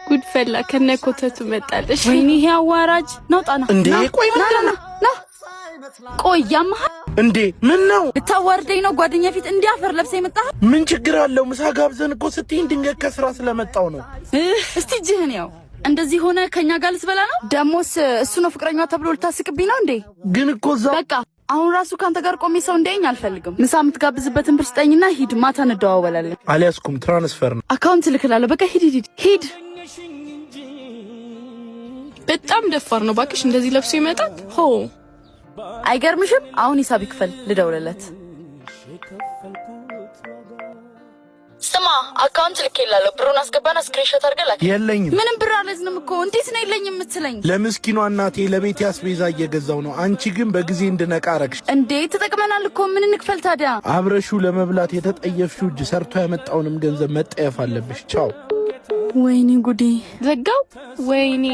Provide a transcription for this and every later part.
ጉድ ፈላ ከነኮተቱ መጣለሽ ወይኔ ይሄ አዋራጅ ነው ጣና እንዴ ቆይ ና ቆይ ያማህ እንዴ ምን ነው ልታዋርደኝ ነው ጓደኛ ፊት እንዲያፈር ለብሰ የመጣህ ምን ችግር አለው ምሳ ጋብዘን እኮ ስትይ ድንገት ከስራ ስለመጣው ነው እስቲ ጅህን ያው እንደዚህ ሆነ ከኛ ጋር ልትበላ ነው ደሞስ እሱ ነው ፍቅረኛዋ ተብሎ ልታስቅብኝ ነው እንዴ ግን እኮ በቃ አሁን ራሱ ካንተ ጋር ቆሜ ሰው እንደኝ አልፈልግም ምሳ የምትጋብዝበትን ብር ስጠኝና ሂድ ማታ እንደዋወላለን አልያዝኩም ትራንስፈር ነው አካውንት ልክላለሁ በቃ ሂድ በጣም ደፋር ነው ባክሽ እንደዚህ ለብሶ ይመጣል ሆ አይገርምሽም አሁን ሂሳብ ይክፈል ልደውልለት ስማ አካውንት ልክላለሁ ብሩን አስገባና ስክሪንሾት አድርገላክ የለኝም ምንም ብር አለዝንም እኮ እንዴት ነው የለኝም የምትለኝ ለምስኪኗ እናቴ ለቤት ያስቤዛ እየገዛው ነው አንቺ ግን በጊዜ እንድነቃ አረግሽ እንዴ ተጠቅመናል እኮ ምን እንክፈል ታዲያ አብረሹ ለመብላት የተጠየፍሽው እጅ ሰርቶ ያመጣውንም ገንዘብ መጠየፍ አለብሽ ቻው ወይኔ ጉዲ ዘጋው ወይኔ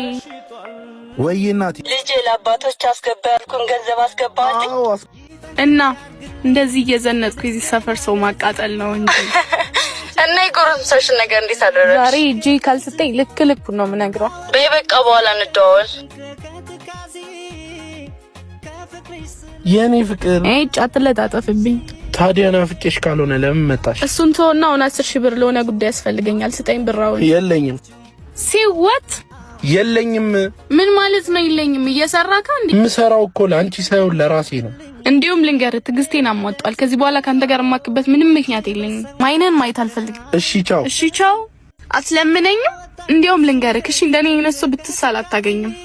ወይናቲ ልጄ ለአባቶች አስገባ ያልኩን ገንዘብ አስገባልኝ እና እንደዚህ እየዘነጥኩ እዚህ ሰፈር ሰው ማቃጠል ነው እንጂ እና ይቆርጥሽ ነገር እንዴት አደረግሽ ዛሬ እጂ ካልሰጠኝ ልክ ነው ምነግረው በቃ በኋላ እንደዋወል የኔ ፍቅር ጫትለጣጠፍብኝ ታዲያ ናፍቄሽ ካልሆነ ለምን መጣሽ እሱን ተወና አሁን 10,000 ብር ለሆነ ጉዳይ ያስፈልገኛል ስጠኝ ብራውን የለኝም ሲወት የለኝም ምን ማለት ነው የለኝም እየሰራካ እንዴ ምሰራው እኮ ላንቺ ሳይሆን ለራሴ ነው እንዲሁም ልንገር ትግስቴን አሟጧል ከዚህ በኋላ ካንተ ጋር ማክበት ምንም ምክንያት የለኝም ማይነን ማይት አልፈልግም እሺ ቻው አትለምነኝም እንዲሁም ልንገርክ እሺ እንደኔ እነሱ ብትሳል አታገኝም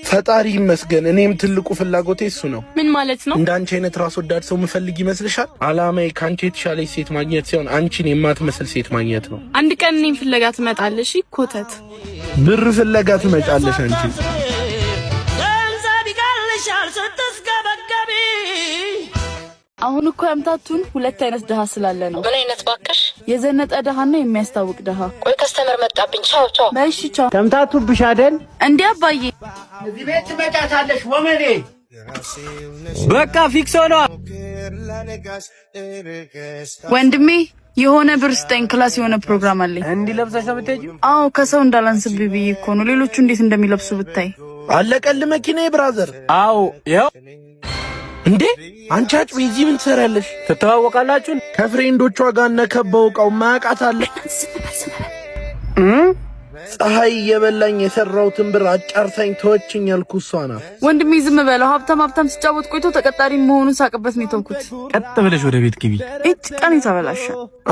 ፈጣሪ ይመስገን እኔም ትልቁ ፍላጎቴ እሱ ነው ምን ማለት ነው እንዳንቺ አይነት ራስ ወዳድ ሰው ምፈልግ ይመስልሻል አላማዬ ካንቺ የተሻለች ሴት ማግኘት ሲሆን አንቺን የማትመስል ሴት ማግኘት ነው አንድ ቀን እኔን ፍለጋ ትመጣለሽ ኮተት ብር ፍለጋ ትመጫለሽ አንቺ ገንዘብ ይጋልሻል ስትስገበገቢ አሁን እኮ ያምታቱን ሁለት አይነት ደሃ ስላለ ነው ምን አይነት ባክሽ የዘነጠ ደሃና የሚያስታውቅ ደሃ ቆይ ከስተመር መጣብኝ ቻው በእሺ ቻው ተምታቱብሽ አይደል እንዴ አባዬ እዚህ ቤት ትመጫታለሽ ወመኔ በቃ ፊክስ ሆኗ ወንድሜ የሆነ ብር ስጠኝ ክላስ የሆነ ፕሮግራም አለኝ እንዲለብሰሽ ነው የምትሄጂው አዎ ከሰው እንዳላንስብ ብዬ እኮ ነው ሌሎቹ እንዴት እንደሚለብሱ ብታይ አለቀል መኪናዬ ብራዘር አዎ ይኸው እንዴ አንቺ አጭ በዚህ ምን ትሰሪያለሽ ትተዋወቃላችሁ ከፍሬንዶቿ ጋር ነከበው ቃው ማቃት አለ ፀሐይ የበላኝ የሰራውትን ብር አጫርሳኝ ተወችኝ ያልኩት እሷ ናት ወንድሜ ዝም በለው ሀብታም ሲጫወት ቆይቶ ተቀጣሪ መሆኑን ሳቅበት ነው ተውኩት ቀጥ ብለሽ ወደ ቤት ግቢ እጭ ቀን ተበላሽ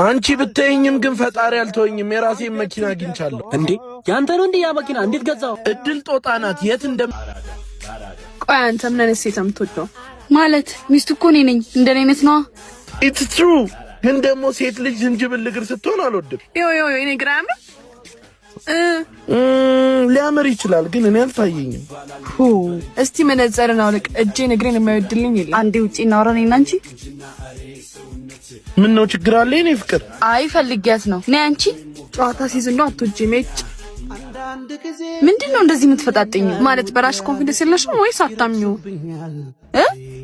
አንቺ ብትይኝም ግን ፈጣሪ አልተወኝም የራሴን መኪና አግኝቻለሁ እንዴ ያንተ ነው እንዴ ያ መኪና እንዴት ገዛው እድል ጦጣ ናት የት ቆይ አንተ ምን አይነት ሴት የምትወደው ማለት ሚስቱ እኮ ነኝ እንደኔ አይነት ነው ኢትስ ትሩ ግን ደግሞ ሴት ልጅ ዝንጅብል እግር ስትሆን አልወድም ዮ እኔ ግራም ሊያምር ይችላል ግን እኔ አልታየኝም እስቲ መነጽርን አውልቅ እጄን እግሬን የማይወድልኝ ይላል አንዴ ውጪ እናወራኔና አንቺ ምን ነው ችግር አለ እኔ ፍቅር አይ ፈልጊያት ነው ነይ አንቺ ጨዋታ ሲዝን ነው አትወጂም ምንድነው እንደዚህ የምትፈጣጥኝ ማለት በራሽ ኮንፊደንስ የለሽም ወይስ አታምኚው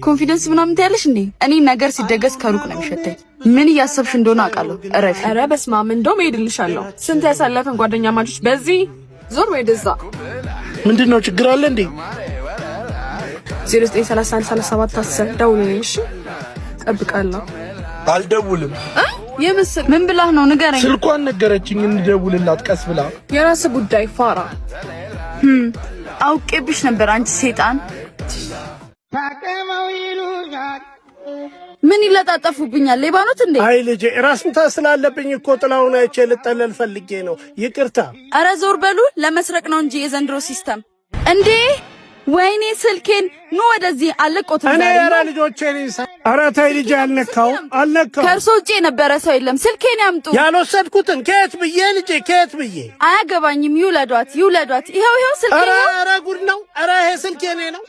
ኮንፊደንስ ምናምን ታያለሽ እንዴ እኔ ነገር ሲደገስ ከሩቅ ነው የሚሸተኝ ምን እያሰብሽ እንደሆነ አውቃለሁ እረፊ ኧረ በስማም እንደውም ሄድልሻለሁ ስንት ያሳለፈን ጓደኛ ማቾች በዚህ ዞር ወይ ደዛ ምንድነው ችግር አለ እንዴ 09313710 ደውልልኝ እሺ ጠብቃለሁ አልደውልም የምስል ምን ብላህ ነው ንገረኝ ስልኳን ነገረችኝ እንድደውልላት ቀስ ብላ የራስ ጉዳይ ፋራ አውቄብሽ ነበር አንቺ ሰይጣን ምን ይለጣጠፉብኛል ሌባኖት እንዴ አይ ልጄ ራስን ታስላለብኝ እኮ ጥላውን አይቼ ልጠለል ፈልጌ ነው ይቅርታ አረ ዞር በሉ ለመስረቅ ነው እንጂ የዘንድሮ ሲስተም እንዴ ወይኔ ስልኬን ኑ ወደዚህ አለቆት እኔ ያራ ልጆቼ ልይሳ አረ ታይ ልጅ አልነካው ከርሶ ውጪ የነበረ ሰው የለም ስልኬን ያምጡ ያልወሰድኩትን ከየት ብዬ ልጄ ከየት ብዬ አያገባኝም ይውለዷት ይሄው ስልኬ አረ ጉድ ነው አረ ይሄ ስልኬ ነው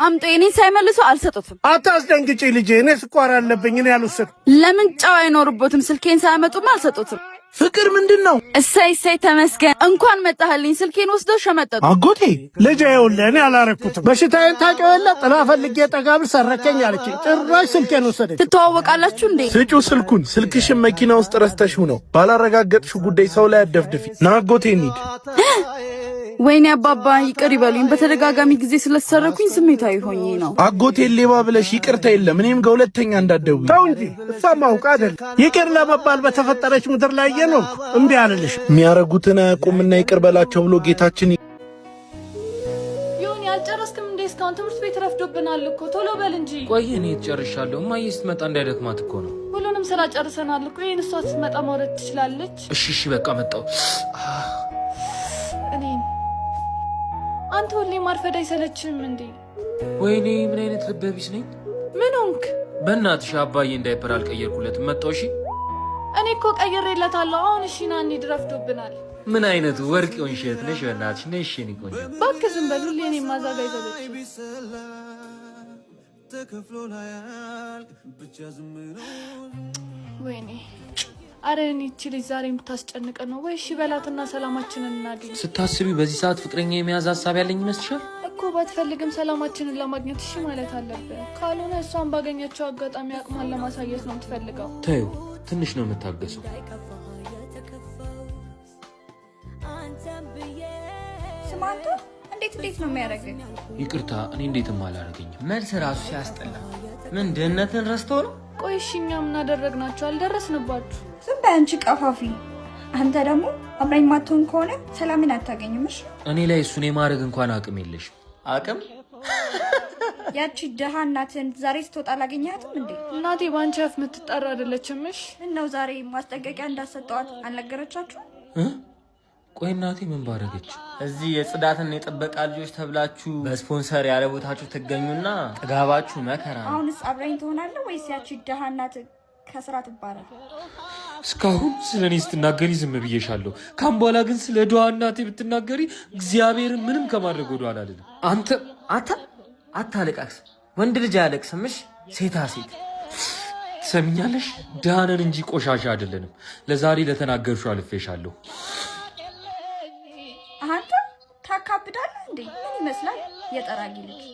አምጡ የኔን ሳይመልሱ አልሰጡትም አታስደንግጪ ልጄ እኔ ስኳር አለብኝ እኔ ያልወሰድኩ ለምን ጫው አይኖርቦትም ስልኬን ሳያመጡም አልሰጡትም ፍቅር ምንድነው? እሰይ ተመስገን እንኳን መጣህልኝ። ስልኬን ወስዶ ሸመጠጡ። አጎቴ ልጄ ይኸውልህ እኔ አላረኩትም። በሽታዬን ታውቂው የለ ጥላ ፈልጌ ጠጋብል ሰረከኝ አለችኝ። ጭራሽ ስልኬን ወሰደች። ትተዋወቃላችሁ እንዴ? ስጪው ስልኩን። ስልክሽን መኪና ውስጥ ረስተሽው ነው። ባላረጋገጥሽው ጉዳይ ሰው ላይ አደፍድፊ። ና አጎቴ እንሂድ። ወይኔ አባባ ይቅር ይበሉኝ። በተደጋጋሚ ጊዜ ስለተሰረኩኝ ስሜታዊ ሆኜ ነው። አጎቴ ሌባ ብለሽ ይቅርታ የለም። እኔም ከሁለተኛ እንዳትደውይ። ተው እንጂ እሷም አውቃ አይደል ይቅር ለመባል በተፈጠረች ምድር ላይ እየኖርኩ እምቢ አልልሽ። የሚያረጉትን አያውቁምና ይቅር በላቸው ብሎ ጌታችን ይሁን። ያልጨረስክም እንዴ? እስካሁን ትምህርት ቤት ረፍዶብናል እኮ ቶሎ በል እንጂ። ቆይ እኔ ጨርሻለሁ። እማዬ ስትመጣ እንዳይደክማት እኮ ነው። ሁሉንም ስራ ጨርሰናል እኮ። ይሄን እሷ ስትመጣ መውረድ ትችላለች። እሺ በቃ መጣሁ። እኔን አንተ ሁሌ ማርፈድ አይሰለችም እንዴ? ወይኔ ምን አይነት ልበ ቢስ ነኝ። ምን ሆንክ? በእናትሽ አባዬ እንዳይፐር አልቀየርኩለትም። መጣሁ። እሺ እኔ እኮ ቀይሬለታለሁ። አሁን እሺ ና እንሂድ፣ ረፍዶብናል። ምን አይነት ወርቅ ወንሸት ነሽ በእናትሽ። ነይ እሺ እኔ ቆንጆ እባክህ ዝም በል። ሁሌ እኔን ማዛጋ ይዘበች። ወይኔ አረ እኔ እቺ ልጅ ዛሬ የምታስጨንቅ ነው ወይ? እሺ በላትና ሰላማችንን እናገኝ። ስታስቢ በዚህ ሰዓት ፍቅረኛ የመያዝ ሀሳብ ያለኝ ይመስልሻል? እኮ ባትፈልግም ሰላማችንን ለማግኘት እሺ ማለት አለብህ። ካልሆነ እሷን ባገኘችው አጋጣሚ አቅሟን ለማሳየት ነው የምትፈልገው። ተይው ትንሽ ነው የምታገሰው። ስማንቱ እንዴት ነው የሚያደርገኝ? ይቅርታ እኔ እንዴትም አላደርገኝም። መልስ ራሱ ሲያስጠላ። ምን ድህነትን ረስቶ ነው? ቆይ እሺ እኛ ምን አደረግናችሁ? አልደረስንባችሁ። ዝም በይ አንቺ ቀፋፊ። አንተ ደግሞ አብራኝ ማትሆን ከሆነ ሰላምን አታገኝም። እሺ እኔ ላይ እሱን የማድረግ እንኳን አቅም የለሽም። አቅም ያቺ ደሃ እናትን ዛሬ ስትወጣ አላገኘሃትም እንዴ? እናቴ ባንቺ አፍ የምትጠራ አይደለችም። እሺ ነው ዛሬ ማስጠንቀቂያ እንዳሰጠዋት አልነገረቻችሁ? ቆይ እናቴ ምን ባረገች? እዚህ የጽዳትና የጥበቃ ልጆች ተብላችሁ በስፖንሰር ያለ ቦታችሁ ትገኙና ጥጋባችሁ መከራ ነው። አሁንስ አብራኝ ትሆናለህ ወይስ ያቺ ደሃ እናት ከስራ ትባረር? እስካሁን ስለ እኔ ስትናገሪ ዝም ብዬሻለሁ። ካም በኋላ ግን ስለ ድሃ እናቴ ብትናገሪ እግዚአብሔርን ምንም ከማድረግ ወደኋላ አልልም። አታለቃቅስ። ወንድ ልጅ አያለቅስምሽ። ሴታ ሴት ትሰሚኛለሽ? ድሃ ነን እንጂ ቆሻሻ አይደለንም። ለዛሬ ለተናገርሽው አልፌሻለሁ። አንተ ታካብዳለህ እንዴ? ምን ይመስላል የጠራጊ ልጅ።